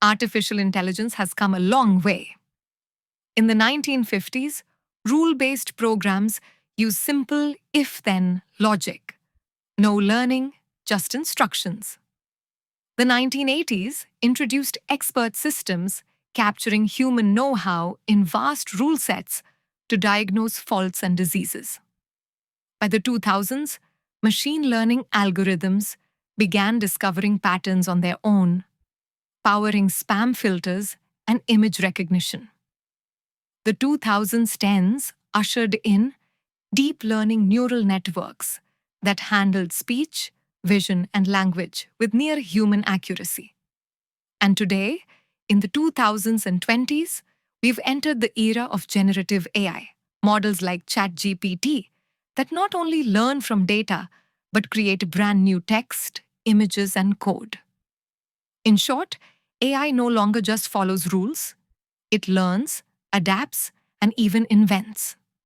artificial intelligence has come a long way. In the 1950s, rule-based programs used simple if-then logic. No learning, just instructions. The 1980s introduced expert systems capturing human know-how in vast rule sets to diagnose faults and diseases. By the 2000s, machine learning algorithms began discovering patterns on their own, powering spam filters and image recognition. The 2010s ushered in deep learning neural networks that handled speech, vision, and language with near human accuracy. And today, in the 2020s, we've entered the era of generative AI, models like ChatGPT that not only learn from data but create brand new text, images, and code. In short, AI no longer just follows rules, it learns, adapts, and even invents.